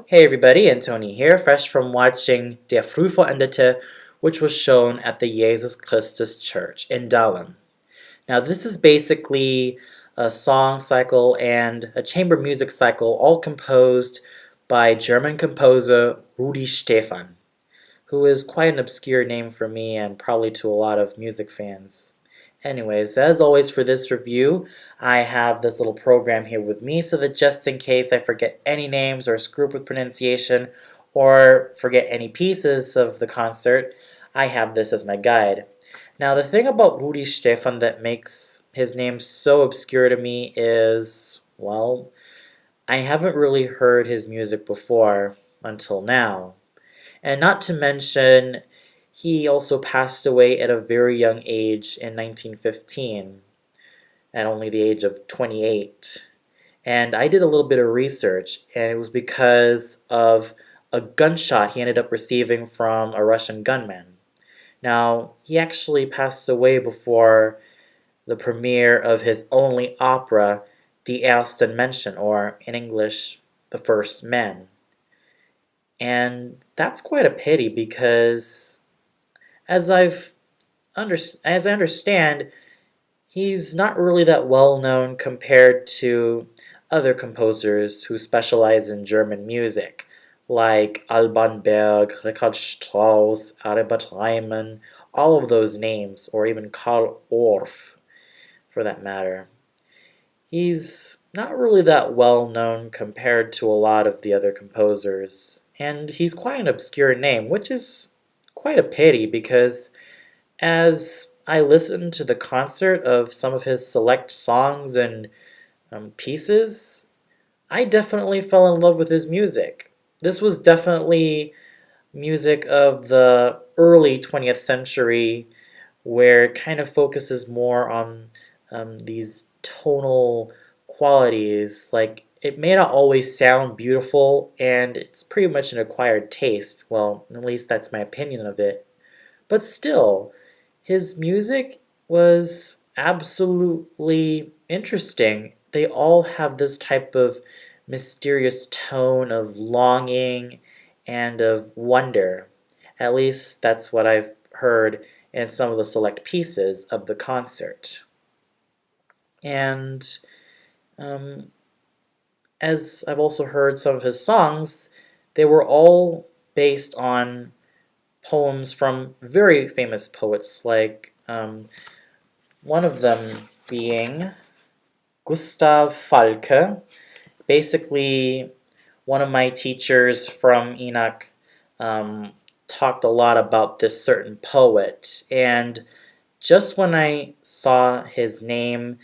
Hey everybody, Antoni here, fresh from watching Der Fruhvollendete, which was shown at the Jesus Christus Church in Dahlem. Now this is basically a song cycle and a chamber music cycle all composed by German composer Rudi Stephan, who is quite an obscure name for me and probably to a lot of music fans. Anyways, as always for this review, I have this little program here with me so that just in case I forget any names or screw up with pronunciation or forget any pieces of the concert, I have this as my guide. Now, the thing about Rudi Stephan that makes his name so obscure to me is, well, I haven't really heard his music before until now. And not to mention, he also passed away at a very young age in 1915, at only the age of 28. And I did a little bit of research, and it was because of a gunshot he ended up receiving from a Russian gunman. Now, he actually passed away before the premiere of his only opera, Die ersten Menschen, or in English, The First Men. And that's quite a pity because as as I understand, he's not really that well known compared to other composers who specialize in German music, like Alban Berg, Richard Strauss, Albert Reimann, all of those names, or even Karl Orff, for that matter. He's not really that well known compared to a lot of the other composers, and he's quite an obscure name, which is quite a pity because as I listened to the concert of some of his select songs and pieces, I definitely fell in love with his music. This was definitely music of the early 20th century where it kind of focuses more on these tonal qualities. Like, it may not always sound beautiful, and it's pretty much an acquired taste. Well, at least that's my opinion of it. But still, his music was absolutely interesting. They all have this type of mysterious tone of longing and of wonder. At least that's what I've heard in some of the select pieces of the concert. And um, as I've also heard some of his songs, they were all based on poems from very famous poets, like one of them being Gustav Falke. Basically, one of my teachers from Enoch um, talked a lot about this certain poet, and just when I saw his name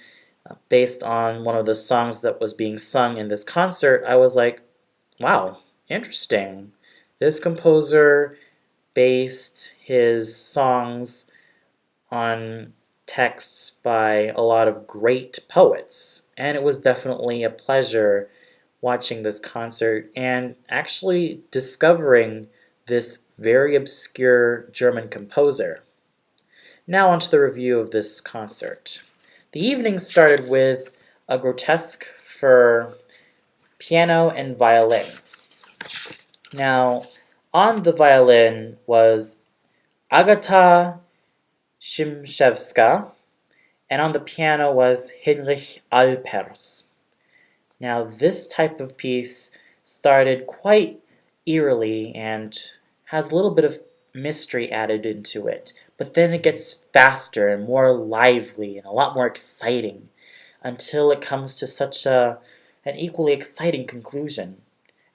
based on one of the songs that was being sung in this concert, I was like, wow, interesting. This composer based his songs on texts by a lot of great poets, and it was definitely a pleasure watching this concert and actually discovering this very obscure German composer. Now onto the review of this concert. The evening started with a grotesque for piano and violin. Now, on the violin was Agata Szymczewska, and on the piano was Heinrich Alpers. Now, this type of piece started quite eerily and has a little bit of mystery added into it, but then it gets faster and more lively and a lot more exciting until it comes to such an equally exciting conclusion.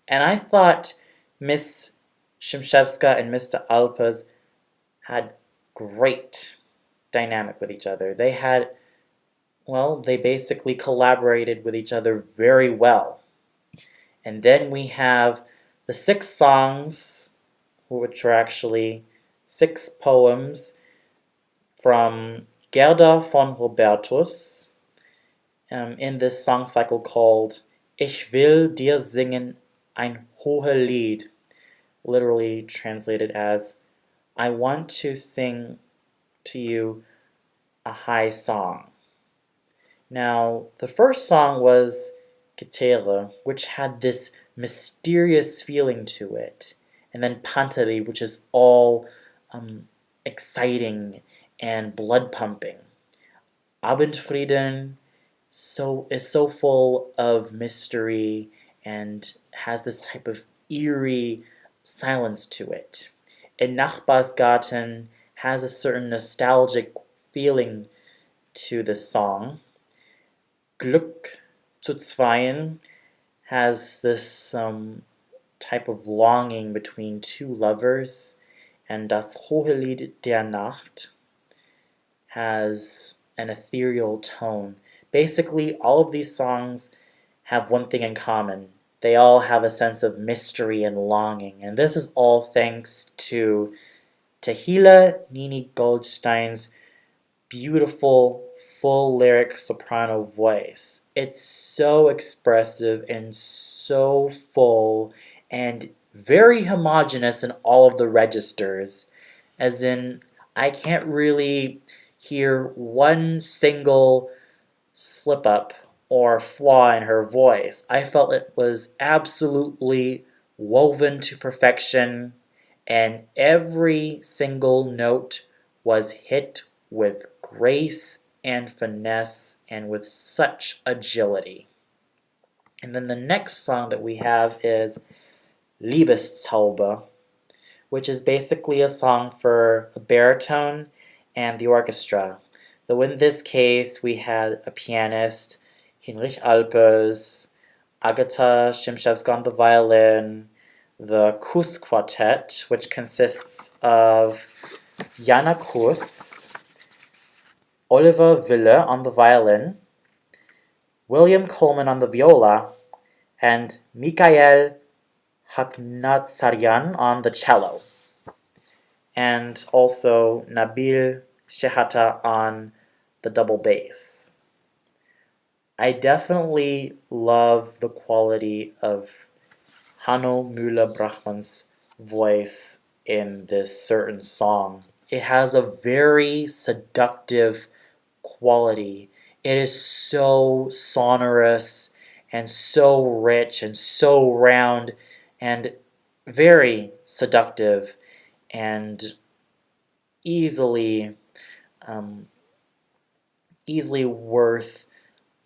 And I thought Miss Szymczewska and Mr. Alpers had great dynamic with each other. They basically collaborated with each other very well. And then we have the 6 songs, which are actually 6 poems from Gerda von Robertus in this song cycle called Ich will dir singen ein Hohelied, literally translated as I want to sing to you a high song. Now, the first song was Gitarre, which had this mysterious feeling to it. And then Pantali, which is all exciting and blood pumping. Abendfrieden is so full of mystery and has this type of eerie silence to it. In Nachbarsgarten has a certain nostalgic feeling to the song. Glück zu zweien has this type of longing between two lovers, and Das Hohelied der Nacht has an ethereal tone. Basically, all of these songs have one thing in common. They all have a sense of mystery and longing, and this is all thanks to Tehila Nini Goldstein's beautiful, full lyric soprano voice. It's so expressive and so full and very homogeneous in all of the registers, as in, I can't really hear one single slip up or flaw in her voice. I felt it was absolutely woven to perfection, and every single note was hit with grace and finesse and with such agility. And then the next song that we have is Liebeszauber, which is basically a song for a baritone and the orchestra. Though in this case we had a pianist, Hinrich Alpers, Agata Szymszewska on the violin, the Kuss Quartet, which consists of Jana Kuss, Oliver Wille on the violin, William Coleman on the viola, and Mikhail Haknatsaryan on the cello, and also Nabil Shehata on the double bass. I definitely love the quality of Hanno Müller-Brachmann's voice in this certain song. It has a very seductive quality. It is so sonorous and so rich and so round and very seductive and easily worth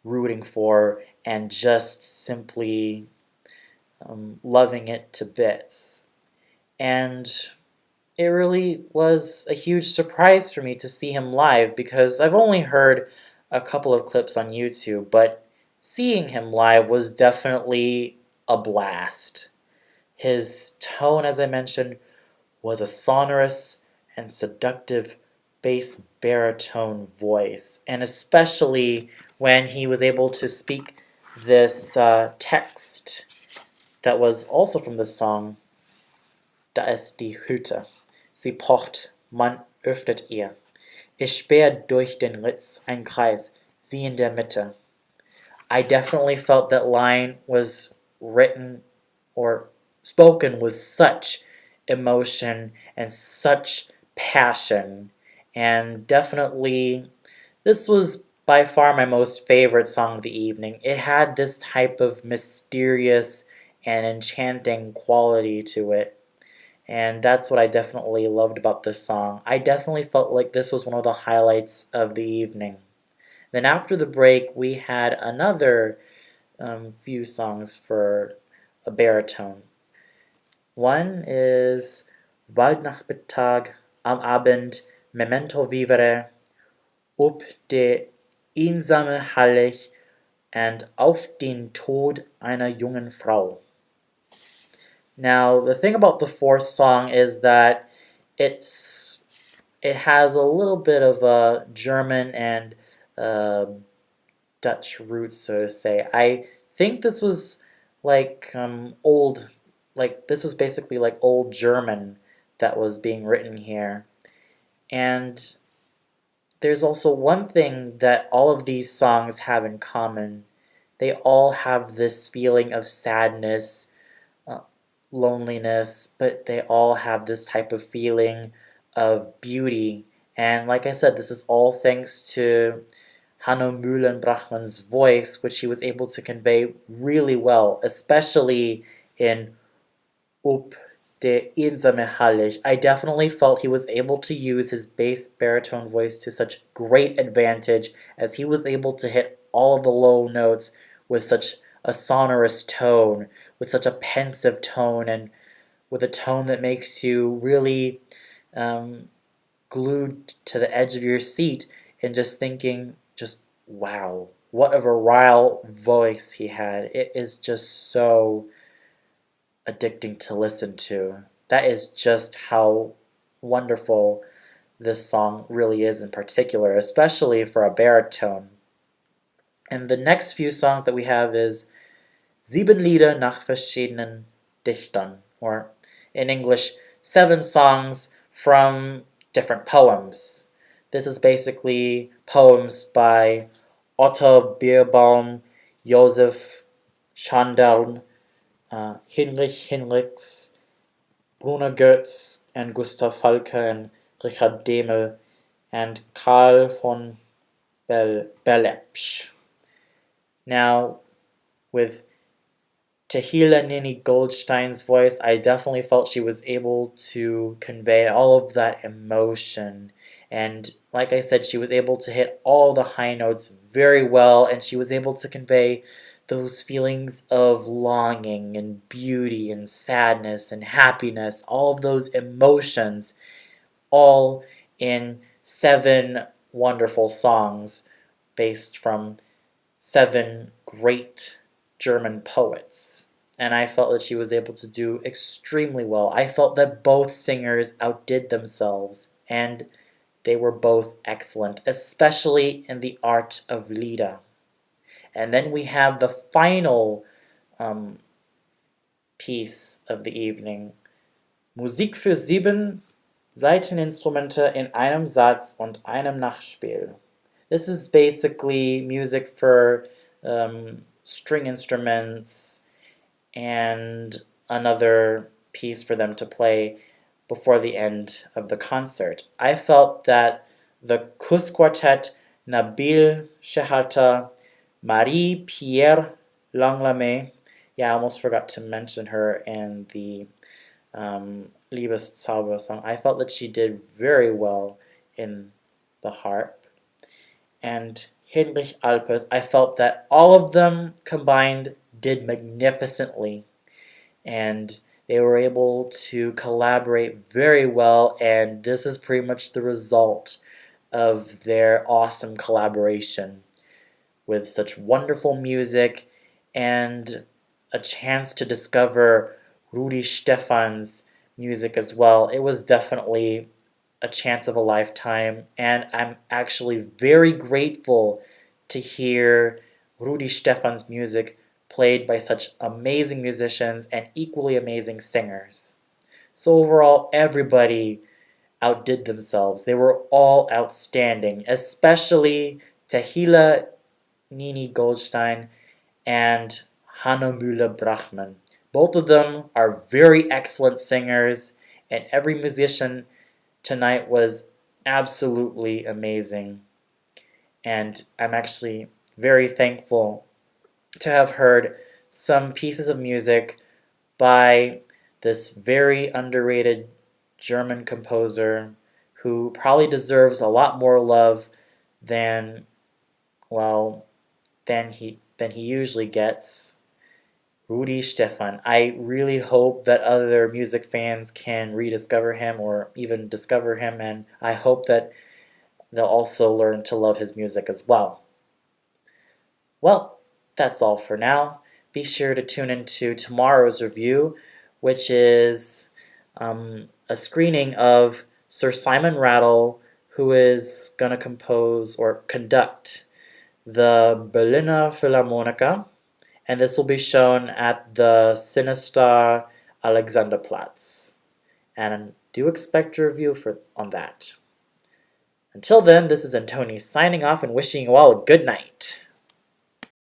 rooting for and just simply loving it to bits. And it really was a huge surprise for me to see him live, because I've only heard a couple of clips on YouTube, but seeing him live was definitely a blast. His tone, as I mentioned, was a sonorous and seductive bass baritone voice, and especially when he was able to speak this text that was also from the song, Da ist die Hütte. Sie pocht, man öffnet ihr. Ich spähe durch den Ritz ein Kreis, sie in der Mitte. I definitely felt that line was written or spoken with such emotion and such passion, and definitely this was by far my most favorite song of the evening. It had this type of mysterious and enchanting quality to it, and that's what I definitely loved about this song. I definitely felt like this was one of the highlights of the evening. Then after the break, we had another few songs for a baritone. One is Waldnachmittag am Abend, Memento Vivere, Ob de einsame Hallig, and Auf den Tod einer jungen Frau. Now, the thing about the fourth song is that it has a little bit of a German and Dutch roots, so to say. I think this was like this was basically like old German that was being written here. And there's also one thing that all of these songs have in common. They all have this feeling of sadness, loneliness, but they all have this type of feeling of beauty. And like I said, this is all thanks to Hanno Mühlenbrachmann's voice, which he was able to convey really well, especially in Ob der einsame Hallig. I definitely felt he was able to use his bass baritone voice to such great advantage, as he was able to hit all of the low notes with such a sonorous tone, with such a pensive tone, and with a tone that makes you really um, glued to the edge of your seat and just thinking, just wow, what a virile voice he had. It is just so addicting to listen to. That is just how wonderful this song really is in particular, especially for a baritone. And the next few songs that we have is Sieben Lieder nach verschiedenen Dichtern, or in English, 7 songs from different poems. This is basically poems by Otto Bierbaum, Joseph Schandern, Hinrich Hinrichs, Bruno Goetz, and Gustav Falke, and Richard Demel, and Karl von Berlepsch. Now, with Tehila Nini Goldstein's voice, I definitely felt she was able to convey all of that emotion. And like I said, she was able to hit all the high notes very well, and she was able to convey those feelings of longing and beauty and sadness and happiness, all of those emotions, all in 7 wonderful songs based from 7 great German poets. And I felt that she was able to do extremely well. I felt that both singers outdid themselves, and they were both excellent, especially in the art of Lieder. And then we have the final piece of the evening. Musik für 7 Saiteninstrumente in einem Satz und einem Nachspiel. This is basically music for string instruments and another piece for them to play before the end of the concert. I felt that the Kuss Quartet, Nabil Shehata, Marie-Pierre Langlame, yeah, I almost forgot to mention her in the Liebeszauber song. I felt that she did very well in the harp. And Heinrich Alpers, I felt that all of them combined did magnificently, and they were able to collaborate very well, and this is pretty much the result of their awesome collaboration with such wonderful music and a chance to discover Rudi Stephan's music as well. It was definitely a chance of a lifetime, and I'm actually very grateful to hear Rudi Stephan's music played by such amazing musicians and equally amazing singers. So overall, everybody outdid themselves. They were all outstanding, especially Tehila Nini Goldstein and Hanna Müller-Brachmann. Both of them are very excellent singers, and every musician tonight was absolutely amazing. And I'm actually very thankful to have heard some pieces of music by this very underrated German composer who probably deserves a lot more love than, well, than he usually gets. Rudi Stephan. I really hope that other music fans can rediscover him or even discover him, and I hope that they'll also learn to love his music as well. Well, that's all for now. Be sure to tune into tomorrow's review, which is a screening of Sir Simon Rattle, who is going to compose or conduct the Berliner Philharmoniker, and this will be shown at the Sinistar Alexanderplatz. And do expect a review on that. Until then, this is Antoni signing off and wishing you all a good night.